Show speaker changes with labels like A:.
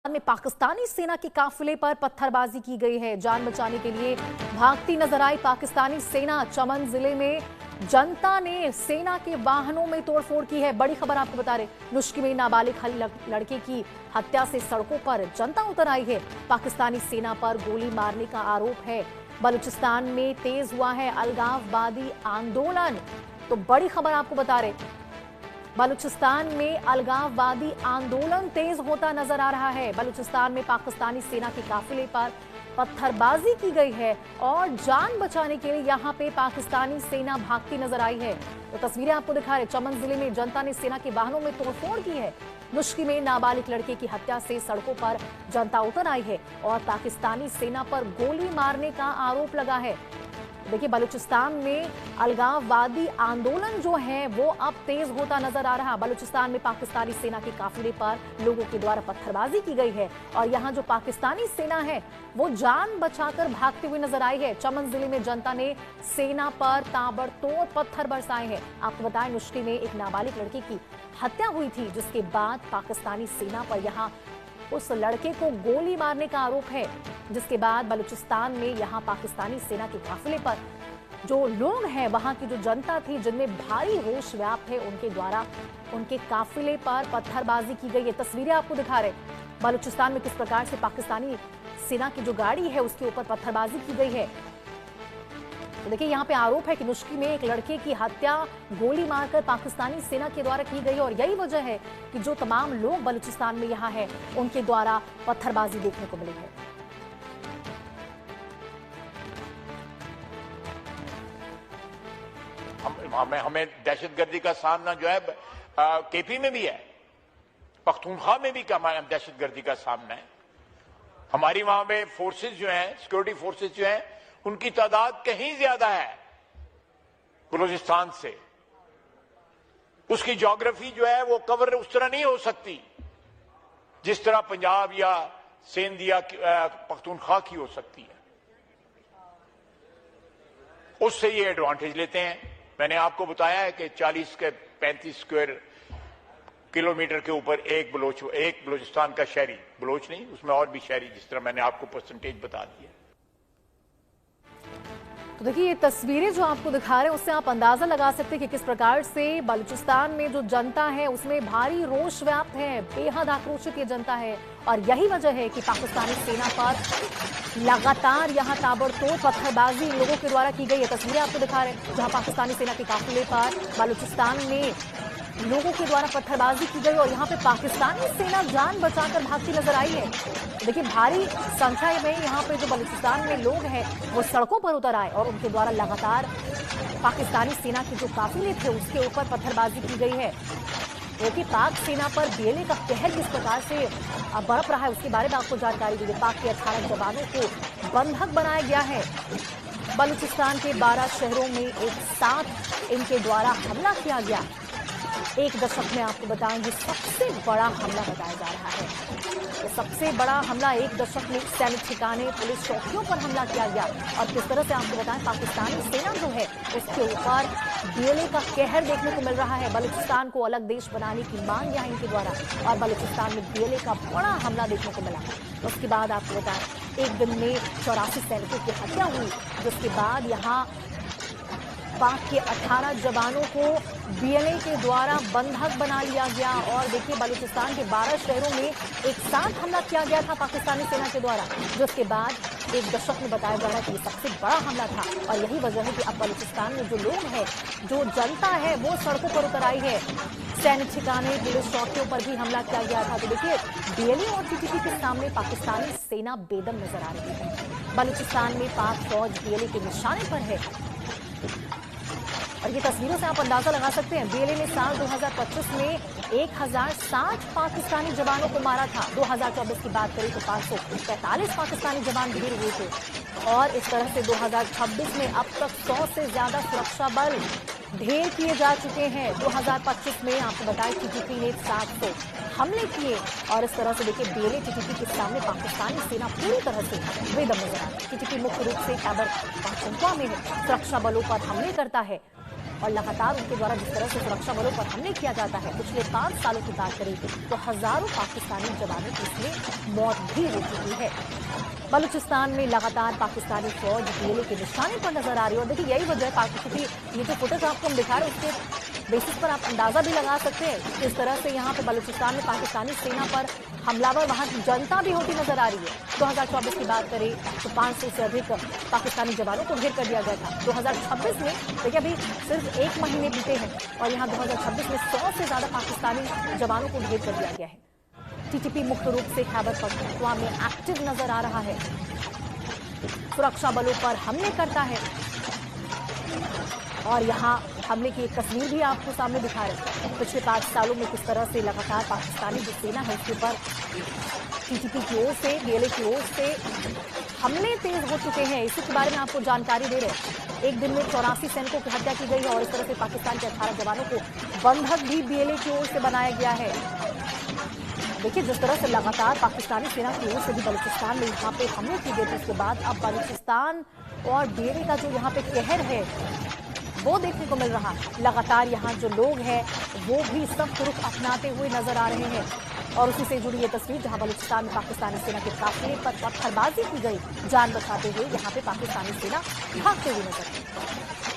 A: में पाकिस्तानी सेना के काफिले पर पत्थरबाजी की गई है। जान बचाने के लिए भागती नजर आई पाकिस्तानी सेना। चमन जिले में जनता ने सेना के वाहनों में तोड़फोड़ की है। बड़ी खबर आपको बता रहे, नुश्की में नाबालिग लड़के की हत्या से सड़कों पर जनता उतर आई है। पाकिस्तानी सेना पर गोली मारने का आरोप है। बलूचिस्तान में तेज हुआ है अलगाववादी आंदोलन। तो बड़ी खबर आपको बता रहे, बलूचिस्तान में अलगाववादी आंदोलन तेज होता नजर आ रहा है। बलूचिस्तान में पाकिस्तानी सेना के काफिले पर पत्थरबाजी की गई है और जान बचाने के लिए यहां पे पाकिस्तानी सेना भागती नजर आई है। तो तस्वीरें आपको दिखा रहे, चमन जिले में जनता ने सेना के वाहनों में तोड़फोड़ की है। नुश्की में नाबालिग लड़के की हत्या से सड़कों पर जनता उतर आई है और पाकिस्तानी सेना पर गोली मारने का आरोप लगा है। देखिए, बलूचिस्तान में अलगाववादी आंदोलन जो है वो अब तेज होता नजर आ रहा। बलूचिस्तान में पाकिस्तानी सेना के काफिले पर लोगों के द्वारा पत्थरबाजी की गई है और यहाँ जो पाकिस्तानी सेना है वो जान बचाकर भागते हुए नजर आई है। चमन जिले में जनता ने सेना पर ताबड़तोड़ पत्थर बरसाए हैं। आपको बताएं, नुश्की में एक नाबालिग लड़की की हत्या हुई थी, जिसके बाद पाकिस्तानी सेना पर यहाँ उस लड़के को गोली मारने का आरोप है। जिसके बाद बलूचिस्तान में यहां पाकिस्तानी सेना के काफिले पर जो लोग हैं, वहां की जो जनता थी जिनमें भारी रोष व्याप्त है, उनके द्वारा उनके काफिले पर पत्थरबाजी की गई है। तस्वीरें आपको दिखा रहे, बलूचिस्तान में किस प्रकार से पाकिस्तानी सेना की जो गाड़ी है उसके ऊपर पत्थरबाजी की गई है। तो देखिए, यहाँ पे आरोप है कि नुश्की में एक लड़के की हत्या गोली मारकर पाकिस्तानी सेना के द्वारा की गई और यही वजह है कि जो तमाम लोग बलूचिस्तान में यहाँ हैं उनके द्वारा पत्थरबाजी देखने को मिली है।
B: हमें दहशतगर्दी का सामना जो है केपी में भी है, पख्तूनख्वा में भी हमारे दहशतगर्दी का सामना है। हमारी वहां पे फोर्सेस जो हैं, सिक्योरिटी फोर्सेस जो हैं, उनकी तादाद कहीं ज्यादा है बलूचिस्तान से। उसकी ज्योग्राफी जो है वो कवर उस तरह नहीं हो सकती जिस तरह पंजाब या सिंध या पख्तूनख्वा की हो सकती है। उससे ये एडवांटेज लेते हैं। मैंने आपको बताया है कि 40 के 35 स्क्वायर किलोमीटर के ऊपर एक बलूचिस्तान का शहरी, बलोच नहीं, उसमें और भी शहरी, जिस तरह मैंने आपको परसेंटेज बता दिया।
A: तो देखिए, ये तस्वीरें जो आपको दिखा रहे हैं उससे आप अंदाजा लगा सकते हैं कि किस प्रकार से बलूचिस्तान में जो जनता है उसमें भारी रोष व्याप्त है, बेहद आक्रोशित ये जनता है और यही वजह है कि पाकिस्तानी सेना पर लगातार यहां ताबड़तोड़ पत्थरबाजी लोगों के द्वारा की गई है। तस्वीरें आपको दिखा रहे हैं जहां पाकिस्तानी सेना के काफिले पर बलूचिस्तान में लोगों के द्वारा पत्थरबाजी की गई और यहाँ पे पाकिस्तानी सेना जान बचाकर भागती नजर आई है। देखिए, भारी संख्या में यहाँ पे जो बलूचिस्तान में लोग हैं वो सड़कों पर उतर आए और उनके द्वारा लगातार पाकिस्तानी सेना के जो काफिले थे उसके ऊपर पत्थरबाजी की गई है। क्योंकि पाक सेना पर बीएलए का कहर किस प्रकार से बरप रहा है उसके बारे में आपको जानकारी दी। पाक के 18 जवानों को बंधक बनाया गया है। बलूचिस्तान के 12 शहरों में एक साथ इनके द्वारा हमला किया गया। एक दशक में आपको बताएं ये सबसे बड़ा हमला बताया जा रहा है। ये सबसे बड़ा हमला एक दशक में सैनिक ठिकाने, पुलिस चौकियों पर हमला किया गया और किस तरह से आपको बताएं पाकिस्तानी सेना जो है उसके ऊपर बीएलए का कहर देखने को मिल रहा है। बलूचिस्तान को अलग देश बनाने की मांग यहाँ इनके द्वारा और बलूचिस्तान में बीएलए का बड़ा हमला देखने को मिला। उसके बाद आपको बताएं एक दिन में 84 सैनिकों की हत्या हुई, जिसके बाद यहाँ पाक के 18 जवानों को बीएलए के द्वारा बंधक बना लिया गया। और देखिए, बलूचिस्तान के 12 शहरों में एक साथ हमला किया गया था पाकिस्तानी सेना के द्वारा, जिसके बाद एक दशक में बताया जा रहा है कि ये सबसे बड़ा हमला था और यही वजह है कि अब बलूचिस्तान में जो लोग हैं, जो जनता है वो सड़कों पर उतर आई है। सैनिक ठिकाने, पुलिस चौकियों पर भी हमला किया गया था। तो देखिए, बीएलए और टीटीपी के सामने पाकिस्तानी सेना बेदम नजर आ रही है। बलूचिस्तान में पाक फौज बीएलए के निशाने पर है और ये तस्वीरों से आप अंदाजा लगा सकते हैं। बीएलए ने साल 2025 में 1060 पाकिस्तानी जवानों को मारा था। 2024 की बात करें तो 545 पाकिस्तानी जवान ढेर हुए थे और इस तरह से 2026 में अब तक 100 से ज्यादा सुरक्षा बल ढेर किए जा चुके हैं। 2025 में आपको बताएं टीटीपी ने 700 हमले किए और इस तरह से देखिए बीएलए टीटीपी के सामने पाकिस्तानी सेना पूरी तरह से बेदम नजर आ रही है। टीटीपी मुख्य रूप से खैबर पख्तूनख्वा में सुरक्षा बलों पर हमले करता है और लगातार उनके द्वारा जिस तरह से सुरक्षा बलों पर हमले किया जाता है, पिछले 5 सालों की बात करें तो हजारों पाकिस्तानी जवानों की इसमें मौत भी हो चुकी है। बलूचिस्तान में लगातार पाकिस्तानी फौज बीएलए के निशाने पर नजर आ रही है और देखिए यही वजह है, क्योंकि ये जो फुटेज आपको हम दिखा रहे हैं उसके बेसिस पर आप अंदाजा भी लगा सकते हैं किस तरह से यहाँ पे बलूचिस्तान में पाकिस्तानी सेना पर हमलावर वहां की जनता भी होती नजर आ रही है। 2024 की बात करें तो 500 से अधिक पाकिस्तानी जवानों को घेर कर दिया गया था। 2026 में देखिए अभी सिर्फ 1 महीने बीते हैं और यहाँ 2026 में 100 से ज्यादा पाकिस्तानी जवानों को घेर कर दिया गया है। टीटीपी मुख्य रूप से खैबर पख्तूनख्वा में एक्टिव नजर आ रहा है, सुरक्षा बलों पर हमले करता है और यहाँ हमले की एक तस्वीर भी आपको सामने दिखा रहे हैं। पिछले 5 सालों में किस तरह से लगातार पाकिस्तानी जो सेना है उसके ऊपर टीटीपी की ओर से, बीएलए की ओर से हमले तेज हो चुके हैं। इसी के बारे में आपको जानकारी दे रहे हैं। एक दिन में 84 सैनिकों की हत्या की गई है और इस तरह से पाकिस्तान के 18 जवानों को बंधक भी बीएलए की ओर से बनाया गया है। देखिए जिस तरह से लगातार पाकिस्तानी सेना की ओर से भी बलूचिस्तान में यहाँ पे हमले की गए थे, उसके बाद अब बलूचिस्तान और बीएलए का जो यहाँ पे कहर है वो देखने को मिल रहा है। लगातार यहाँ जो लोग हैं वो भी सख्त रुख अपनाते हुए नजर आ रहे हैं और उसी से जुड़ी ये तस्वीर जहाँ बलूचिस्तान में पाकिस्तानी सेना के काफिले पर पत्थरबाजी की गई, जान बचाते हुए यहाँ पे पाकिस्तानी सेना भागते हुए नजर आई।